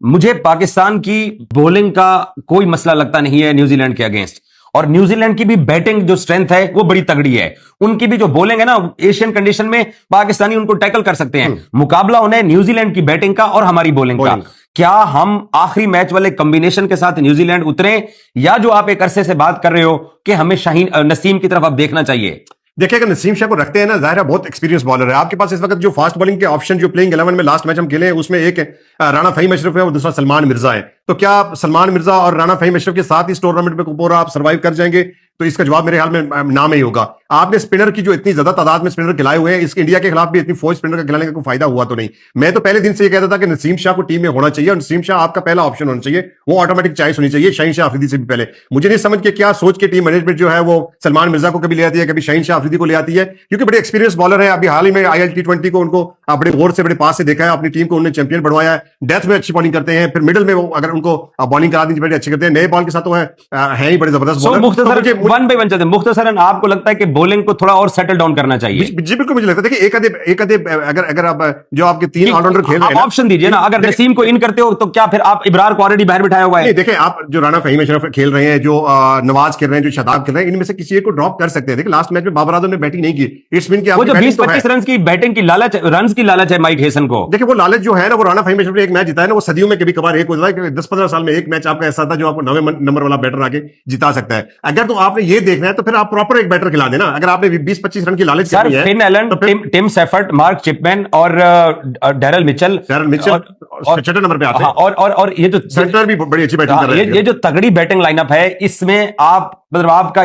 मुझे पाकिस्तान की बॉलिंग का कोई मसला लगता नहीं है न्यूजीलैंड के अगेंस्ट, और न्यूजीलैंड की भी बैटिंग जो स्ट्रेंथ है वो बड़ी तगड़ी है। उनकी भी जो बॉलिंग है ना, एशियन कंडीशन में पाकिस्तानी उनको टैकल कर सकते हैं। मुकाबला होना है न्यूजीलैंड की बैटिंग का और हमारी बॉलिंग का। क्या हम आखिरी मैच वाले कॉम्बिनेशन के साथ न्यूजीलैंड उतरे, या जो आप एक अरसे से बात कर रहे हो कि हमें शाहीन नसीम की तरफ अब देखना चाहिए? देखिए, अगर नसीम शाह को रखते हैं ना, जाहिर है बहुत एक्सपीरियंस बॉलर है आपके पास इस वक्त। जो फास्ट बॉलिंग के ऑप्शन जो प्लेइंग 11 में लास्ट मैच हम खेले हैं, उसमें एक राणा फहीम अशरफ है और दूसरा सलमान मिर्जा है। तो क्या सलमान मिर्जा और राणा फहीम अशरफ के साथ इस टूर्नामेंट में पूरा आप सर्वाइव कर जाएंगे? तो इसका जवाब मेरे ख्याल में नाम ही होगा। आपने स्पिनर की जो इतनी ज्यादा तादाद में स्पिनर खिलाए हुए हैं, इस इंडिया के खिलाफ भी इतनी फौज स्पिनर का खिलाने का कोई फायदा हुआ तो नहीं। मैं तो पहले दिन से ये कहता था कि नसीम शाह को टीम में होना चाहिए, और नसीम शाह आपका पहला ऑप्शन होना चाहिए, वो ऑटोमेटिक चॉइस होनी चाहिए शाहीन शाह अफरीदी से भी पहले। मुझे नहीं समझ के क्या सोच के टीम मैनेजमेंट जो है वो सलमान मिर्जा को कभी ले आती है, कभी शाहीन शाह अफरीदी को ले आती है, क्योंकि बड़े एक्सपीरियंस बॉलर है। अभी हाल ही में IL T20 को उनको बड़े गौर से बड़े पास से देखा है, अपनी टीम को उन्होंने चैंपियन बनवाया है। डेथ में अच्छी बॉलिंग करते हैं, फिर मिडिल में वो अगर उनको बॉलिंग करा दी बड़े अच्छे करते हैं। नए बॉल के साथ तो है ही बड़े जबरदस्त बॉलर। वन बाय वन चलते हैं। मुख्तसरन आपको लगता है कि बॉलिंग को थोड़ा और सेटल डाउन करना चाहिए? जी बिल्कुल, मुझे लगता है कि एक आधे अगर आप जो आपके 3 ऑलराउंडर खेल रहे हैं, ऑप्शन दीजिए ना। अगर नसीम को इन करते हो तो क्या फिर आप इब्रार को ऑलरेडी बाहर बिठाया हुआ है? देखिए, आप जो राणा फहीम अशरफ खेल रहे हैं, जो नवाज खेल रहे हैं, जो शादाब खेल रहे हैं, इनमें से किसी एक को ड्रॉप कर सकते हैं। देखिए, लास्ट मैच में बाबर आजम ने बैटिंग नहीं की। इट्स की वो जो 20-25 रन की बैटिंग की लालच, रन की लालच है माइक हेसन को। देखिए, वो लालच जो है ना, वो राणा फहीम अशरफ ने एक मैच जिताया ना, वो सदियों में कभी कभार एक होता है कि 10-15 साल में एक मैच आपका ऐसा था जो आपको 9वें नंबर वाला बैटर आके जिता सकता है। अगर तो आपने ये देखना है तो फिर आप प्रॉपर एक बैटर खिला देना। अगर आपने 20-25 रन की लालच करनी है, Finn Allen, Tim Seifert, Mark Chapman और डैरल मिचेल छठे नंबर पे आते हैं। और ये जो सेंटर भी बड़ी अच्छी बैटिंग कर रहे हैं। ये जो तगड़ी बैटिंग लाइनअप है, इसमें आप मतलब आपका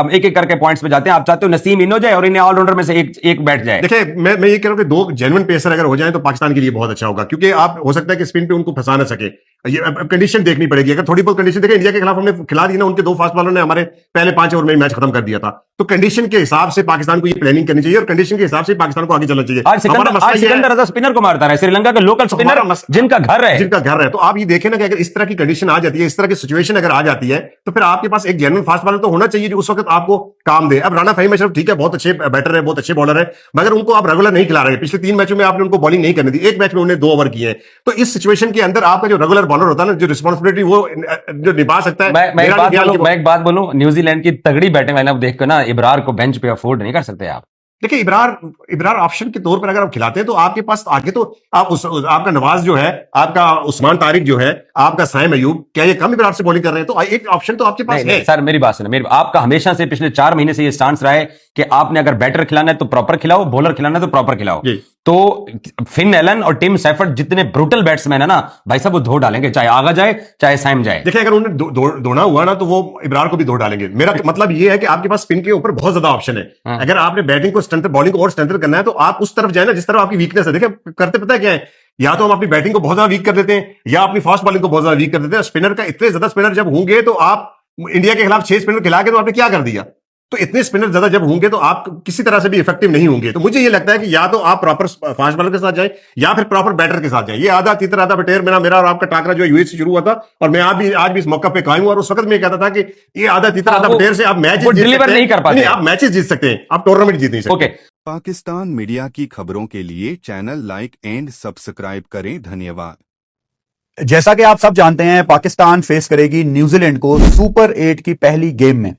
एक एक करके पॉइंट्स पे जाते हैं। आप चाहते हो नसीम इन हो जाए और इन्हें ऑलराउंडर में से एक बैठ जाए? देखिए, मैं ये कह रहा हूं कि 2 जेन्युइन पेसर अगर हो जाए तो पाकिस्तान के लिए बहुत अच्छा होगा, क्योंकि आप हो सकता है कि स्पिन पे उनको फंसा ना सके। ये कंडीशन देखनी पड़ेगी। अगर थोड़ी बहुत कंडीशन देखें, इंडिया के खिलाफ हमने खिला दी ना, उनके 2 फास्ट बॉलर ने हमारे पहले 5 ओवर में मैच खत्म कर दिया था। तो कंडीशन के हिसाब से पाकिस्तान को ये प्लानिंग करनी चाहिए और कंडीशन के हिसाब से पाकिस्तान को आगे चलना चाहिए। सिकंदर रजा स्पिनर को मारता है, श्रीलंका के लोकल स्पिनर जिनका घर है। तो आप ये देखें ना कि अगर इस तरह की कंडीशन आ जाती है, इस तरह की सिचुएशन अगर आ जाती है, तो फिर आपके पास एक जेन्युइन फास्ट बॉलर तो होना चाहिए जो उस वक्त आपको काम दे। अब राणा फहीम अशरफ ठीक है, बहुत अच्छे बैटर है, बहुत अच्छे बॉलर है, मगर उनको आप रेगुलर नहीं खिला रहे। पिछले 3 मैचों में आपने उनको बॉलिंग नहीं करनी थी, एक मैच में उन्होंने 2 ओवर किए हैं। तो इस सिचुएशन के अंदर आपका जो रेगुलर बॉलर होता है ना, जो रिस्पांसिबिलिटी वो जो निभा सकता है। मैं एक बात बोलूं, न्यूजीलैंड की तगड़ी बैटिंग लाइनअप देखकर ना इब्रार को बेंच पे अफोर्ड नहीं कर सकते आप। देखिए, इब्रार ऑप्शन के तौर पर अगर आप खिलाते हैं तो आपके पास आगे तो आपका नवाज जो है, आपका उस्मान तारिक जो है, आपका साइम अयूब, क्या ये कम इब्रार से बॉलिंग कर रहे हैं? तो एक ऑप्शन तो आपके पास है। सर मेरी बात सुनो, आपका हमेशा से पिछले 4 महीने से ये स्टांस रहा है कि आपने अगर बैटर खिलाना है तो प्रॉपर खिलाओ, बॉलर खिलाना है तो प्रॉपर खिलाओ। तो फिन एलन और टिम सेफर्ट जितने ब्रूटल बैट्समैन है ना भाई साहब, वो धो डालेंगे, चाहे आगा जाए चाहे साइम जाए। देखिए, अगर उन्हें धोना हुआ ना तो वो इब्रार को भी धो डालेंगे। मेरा मतलब ये है कि आपके पास स्पिन के ऊपर बहुत ज्यादा ऑप्शन है। अगर आपने बैटिंग को स्ट्रेंथ, बॉलिंग को और स्ट्रेंथ करना है तो आप उस तरफ जाए ना जिस तरफ आपकी वीकनेस है। देखिए, करते पता है क्या है, या तो हम अपनी बैटिंग को बहुत ज्यादा वीक कर देते हैं, या अपनी फास्ट बॉलिंग को बहुत ज्यादा वीक कर देते हैं। स्पिनर का इतने ज्यादा स्पिनर जब होंगे तो आप इंडिया के खिलाफ 6 स्पिनर खिला के तो आपने क्या कर दिया? तो इतने स्पिनर ज्यादा जब होंगे तो आप किसी तरह से भी इफेक्टिव नहीं होंगे। तो मुझे ये लगता है कि या तो आप प्रॉपर फास्ट बॉलर के साथ जाए या फिर प्रॉपर बैटर के साथ जाए। ये आधा तीतर आधा बटेर मेरा और आपका टाकरा जो यूएस से शुरू हुआ था, और मैं आज भी इस मौका पे कायम हूं। और उस वक्त मैं कहता था कि ये आधा तीतर आधा बटेर से आप मैच डिलीवर नहीं कर पाते। आप मैचेस जीत सकते हैं, आप टूर्नामेंट जीत नहीं सकते। पाकिस्तान मीडिया की खबरों के लिए चैनल लाइक एंड सब्सक्राइब करें। धन्यवाद। जैसा कि आप सब जानते हैं, पाकिस्तान फेस करेगी न्यूजीलैंड को सुपर 8 की पहली गेम में।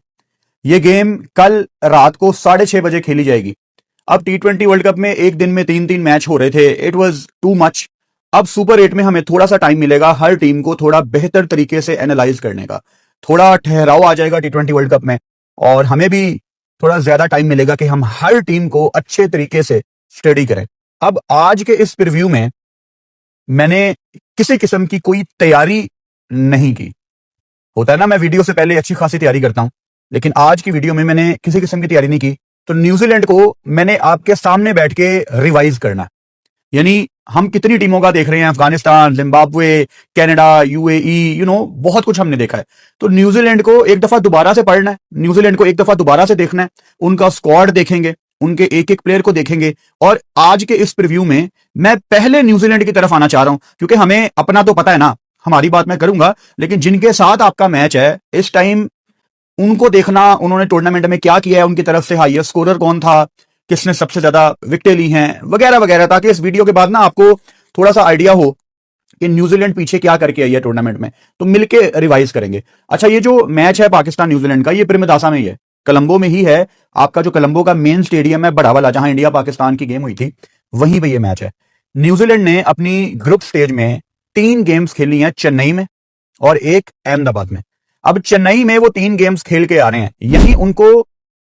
यह गेम कल रात को 6:30 बजे खेली जाएगी। अब T20 वर्ल्ड कप में एक दिन में 3-3 मैच हो रहे थे, इट वाज टू मच। अब सुपर 8 में हमें थोड़ा सा टाइम मिलेगा हर टीम को थोड़ा बेहतर तरीके से एनालाइज करने का, थोड़ा ठहराव आ जाएगा T20 वर्ल्ड कप में, और हमें भी थोड़ा ज्यादा टाइम मिलेगा कि हम हर टीम को अच्छे तरीके से स्टडी करें। अब आज के इस प्रीव्यू में मैंने किसी किस्म की कोई तैयारी नहीं की। होता है ना, मैं वीडियो से पहले अच्छी खासी तैयारी करता हूं, लेकिन आज की वीडियो में मैंने किसी किस्म की तैयारी नहीं की। तो न्यूजीलैंड को मैंने आपके सामने बैठ के रिवाइज करना, यानी हम कितनी टीमों का देख रहे हैं, अफगानिस्तान, जिम्बाब्वे, कनाडा, UAE, बहुत कुछ हमने देखा है। तो न्यूजीलैंड को एक दफा दोबारा से पढ़ना है, न्यूजीलैंड को एक दफा दोबारा से देखना है, उनका स्क्वाड देखेंगे, उनके एक एक प्लेयर को देखेंगे। और आज के इस प्रीव्यू में मैं पहले न्यूजीलैंड की तरफ आना चाह रहा हूं, क्योंकि हमें अपना तो पता है ना, हमारी बात मैं करूंगा, लेकिन जिनके साथ आपका मैच है इस टाइम उनको देखना, उन्होंने टूर्नामेंट में क्या किया है, उनकी तरफ से हाईएस्ट स्कोरर कौन था, किसने सबसे ज्यादा विकेटें ली हैं, वगैरह वगैरह, ताकि इस वीडियो के बाद ना आपको थोड़ा सा आइडिया हो कि न्यूजीलैंड पीछे क्या करके आई है टूर्नामेंट में, तो मिलके रिवाइज करेंगे। अच्छा, ये जो मैच है पाकिस्तान न्यूजीलैंड का, ये प्रेमदासा में ही है, कोलंबो में ही है। आपका जो कोलंबो का मेन स्टेडियम है बड़ा वाला, जहां इंडिया पाकिस्तान की गेम हुई थी, वहीं पे ये मैच है। न्यूजीलैंड ने अपनी ग्रुप स्टेज में 3 गेम्स खेली हैं, चेन्नई में और एक अहमदाबाद में। अब चेन्नई में वो 3 गेम्स खेल के आ रहे हैं, यही उनको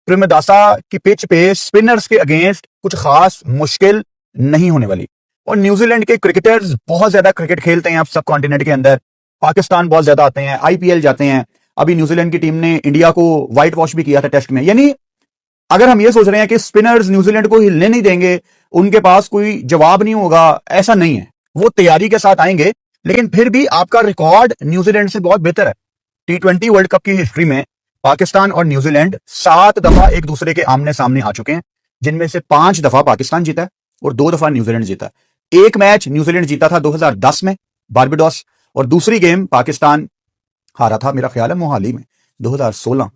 प्रेमदासा की पिच पे स्पिनर्स के अगेंस्ट कुछ खास मुश्किल नहीं होने वाली। और न्यूजीलैंड के क्रिकेटर्स बहुत ज्यादा क्रिकेट खेलते हैं अब सब कॉन्टिनेंट के अंदर, पाकिस्तान बहुत ज्यादा आते हैं, आईपीएल जाते हैं। अभी न्यूजीलैंड की टीम ने इंडिया को व्हाइट वॉश भी किया था टेस्ट में। यानी अगर हम ये सोच रहे हैं कि स्पिनर्स न्यूजीलैंड को हिलने नहीं देंगे, उनके पास कोई जवाब नहीं होगा, ऐसा नहीं है। वो तैयारी के साथ आएंगे, लेकिन फिर भी आपका रिकॉर्ड न्यूजीलैंड से बहुत बेहतर है। T20 वर्ल्ड कप की हिस्ट्री में पाकिस्तान और न्यूजीलैंड 7 दफा एक दूसरे के आमने सामने आ चुके हैं, जिनमें से 5 दफा पाकिस्तान जीता है और 2 दफा न्यूजीलैंड जीता है। एक मैच न्यूजीलैंड जीता था 2010 में बारबाडोस, और दूसरी गेम पाकिस्तान हारा था, मेरा ख्याल है मोहाली में, 2016।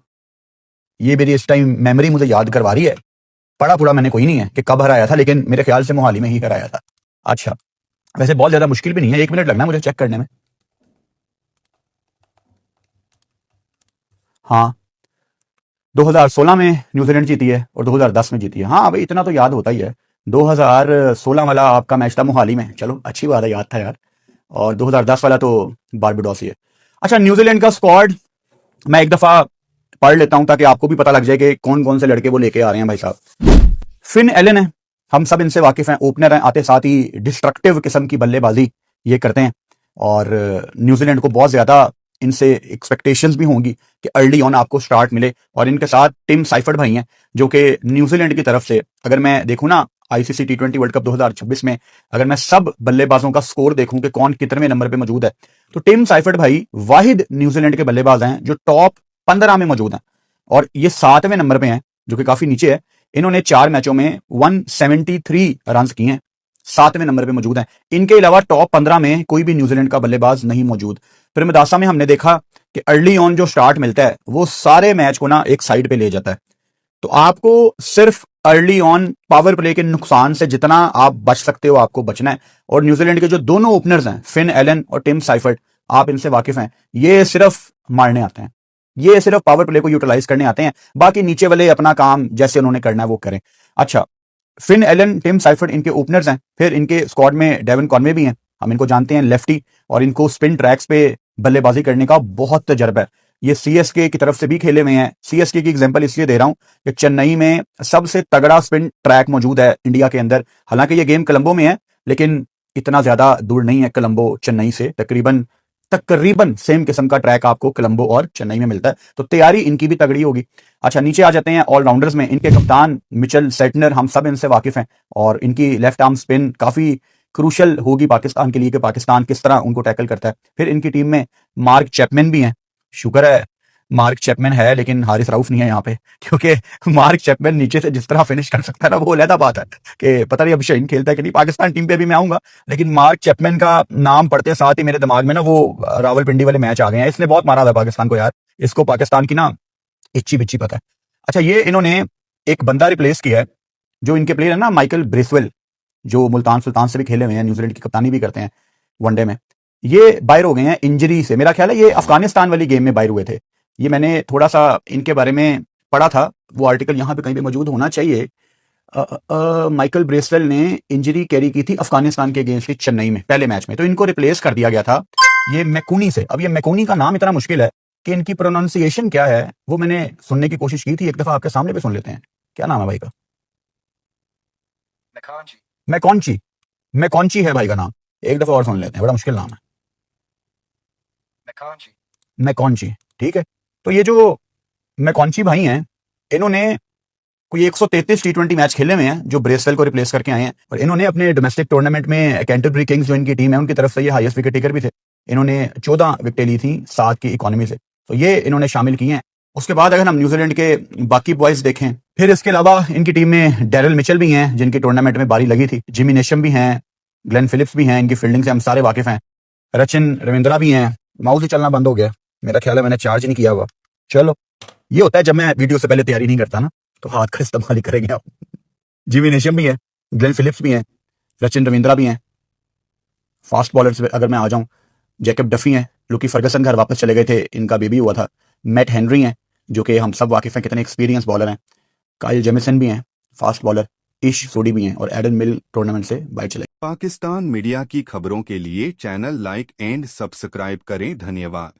ये मेरी इस टाइम मेमोरी मुझे याद करवा रही है, पढ़ा पूरा मैंने कोई नहीं है कि कब हराया था, लेकिन मेरे ख्याल से मोहाली में ही हराया था। अच्छा, वैसे बहुत ज्यादा मुश्किल भी नहीं है, 1 मिनट लगना मुझे चेक करने में। हाँ, 2016 में न्यूजीलैंड जीती है और 2010 में जीती है। हाँ भाई, इतना तो याद होता ही है। 2016 वाला आपका मैच था मोहाली में, चलो अच्छी बात है, याद था यार। और 2010 वाला तो बारबाडोस ही है। अच्छा, न्यूजीलैंड का स्क्वाड मैं एक दफा पढ़ लेता हूं ताकि आपको भी पता लग जाए कि कौन कौन से लड़के वो लेके आ रहे हैं भाई साहब। फिन एलन है, हम सब इनसे वाकिफ हैं, ओपनर हैं, आते साथ ही डिस्ट्रक्टिव किस्म की बल्लेबाजी ये करते हैं। और न्यूजीलैंड को बहुत ज्यादा इनसे एक्सपेक्टेशंस भी होंगी कि अर्ली ऑन आपको स्टार्ट मिले। और इनके साथ टिम साइफर्ड भाई हैं, जो कि न्यूजीलैंड की तरफ से, अगर मैं देखूं ना आईसीसी T20 वर्ल्ड कप 2026 में, अगर मैं सब बल्लेबाजों का स्कोर देखूं कि कौन कितने नंबर पे मौजूद है, तो टिम साइफर्ड भाई वाहिद न्यूजीलैंड के बल्लेबाज हैं जो टॉप 15 में मौजूद हैं, और ये 7वें नंबर पे हैं, जो कि काफी नीचे है। इन्होंने 4 मैचों में 173 रन किए हैं, 7वें नंबर पे मौजूद हैं। इनके अलावा टॉप 15 में कोई भी न्यूजीलैंड का बल्लेबाज नहीं मौजूद। प्रेमदासा में हमने देखा कि अर्ली ऑन जो स्टार्ट मिलता है वो सारे मैच को ना एक साइड पे ले जाता है। तो आपको सिर्फ अर्ली ऑन पावर प्ले के नुकसान से जितना आप बच सकते हो आपको बचना है। और न्यूजीलैंड के जो दोनों ओपनर्स हैं, फिन एलन और टिम साइफर्ड, आप इनसे वाकिफ हैं, ये सिर्फ मारने आते हैं, ये सिर्फ पावर प्ले को यूटिलाइज करने आते हैं। बाकी नीचे वाले अपना काम जैसे उन्होंने करना है वो करें। अच्छा, फिन एलन, टिम साइफर्ड इनके ओपनर्स हैं। फिर इनके स्क्वाड में डेविन कॉनवे भी हैं, हम इनको जानते हैं लेफ्टी, और इनको स्पिन ट्रैक्स पे बल्लेबाजी करने का बहुत तजर्बा है। ये सीएसके की तरफ से भी खेले हुए हैं। सीएसके की एग्जांपल इसलिए दे रहा हूं कि चेन्नई में सबसे तगड़ा स्पिन ट्रैक मौजूद है इंडिया के अंदर। हालांकि ये गेम कोलंबो में है, लेकिन इतना ज्यादा दूर नहीं है कोलंबो चेन्नई से, तकरीबन सेम किस्म का ट्रैक आपको कोलंबो और चेन्नई में मिलता है। तो तैयारी इनकी भी तगड़ी होगी। अच्छा, नीचे आ जाते हैं ऑलराउंडर्स में। इनके कप्तान मिचेल सेटनर, हम सब इनसे वाकिफ हैं, और इनकी लेफ्ट आर्म स्पिन काफी क्रूशल होगी पाकिस्तान के लिए कि पाकिस्तान किस तरह उनको टैकल करता है। फिर इनकी टीम में मार्क चैपमैन भी हैं। शुक्र है मार्क चैपमैन है, लेकिन हारिस राउफ नहीं है यहाँ पे, क्योंकि मार्क चैपमैन नीचे से जिस तरह फिनिश कर सकता है ना, वो अलग बात है कि पता नहीं अब शहीन खेलता है कि नहीं। पाकिस्तान टीम पे भी मैं आऊंगा, लेकिन मार्क चैपमैन का नाम पढ़ते साथ ही मेरे दिमाग में ना वो रावलपिंडी वाले मैच आ गए हैं। इसने बहुत मारा था पाकिस्तान को यार, इसको पाकिस्तान की ना इच्ची बिच्ची पता है। अच्छा, ये इन्होंने एक बंदा रिप्लेस किया है, जो इनके प्लेयर है ना, माइकल ब्रेसवेल, जो मुल्तान सुल्तान से भी खेले हुए हैं, न्यूजीलैंड की कप्तानी भी करते हैं वनडे में। ये बाहर हो गए हैं इंजरी से। मेरा ख्याल है ये अफगानिस्तान वाली गेम में बाहर हुए थे। ये मैंने थोड़ा सा इनके बारे में पढ़ा था, वो आर्टिकल यहाँ पे कहीं पे मौजूद होना चाहिए। माइकल ब्रेसवेल ने इंजरी कैरी की थी अफगानिस्तान के अगेंस्ट चेन्नई में पहले मैच में, तो इनको रिप्लेस कर दिया गया था ये मैकूनी से। अब ये मैकूनी का नाम इतना मुश्किल है कि इनकी प्रोनाउंसिएशन क्या है वो मैंने सुनने की कोशिश की थी, एक दफा आपके सामने पे सुन लेते हैं। क्या नाम है भाई का? मैकॉन्ची है भाई का नाम, एक दफा और सुन लेते हैं, बड़ा मुश्किल नाम है मैकॉन्ची। ठीक है, तो ये जो मैकॉन्ची भाई हैं, इन्होंने कोई 133 T20 मैच खेले हुए हैं, जो ब्रेसवेल को रिप्लेस करके आए हैं। और इन्होंने अपने डोमेस्टिक टूर्नामेंट में कैंटरबरी किंग्स जो इनकी टीम है उनकी तरफ से ये हाईएस्ट विकेट टेकर भी थे। इन्होंने 14 विकेटें ली थी 7 की इकोनॉमी से, तो ये इन्होंने शामिल किए हैं। उसके बाद अगर हम न्यूजीलैंड के बाकी बॉयज देखें, फिर इसके अलावा इनकी टीम में डेरिल मिचेल भी हैं, जिनकी टूर्नामेंट में बारी लगी थी। जिमी नेशम भी हैं, ग्लेन फिलिप्स भी हैं, इनकी फील्डिंग से हम सारे वाकिफ हैं। रचिन रविंद्रा भी हैं। माउस ही चलना बंद हो गया, मेरा ख्याल है मैंने चार्ज नहीं किया हुआ। चलो, ये होता है जब मैं वीडियो से पहले तैयारी नहीं करता ना, तो हाथ का इस्तेमाल ही करेंगे आप। जिमी नेशम भी है, ग्लेन फिलिप्स भी हैं, रचिन रविंद्रा भी हैं। फास्ट बॉलर्स में अगर मैं आ जाऊं, जैकब डफी हैं, लुकी फर्गसन घर वापस चले गए थे, इनका बेबी हुआ था। मैट हेनरी हैं, जो कि हम सब वाकिफ हैं कितने एक्सपीरियंस बॉलर हैं। काइल जेमिसन भी हैं, फास्ट बॉलर। इश सोडी भी हैं, और एडन मिल टूर्नामेंट से बाहर चले। पाकिस्तान मीडिया की खबरों के लिए चैनल लाइक एंड सब्सक्राइब करें। धन्यवाद।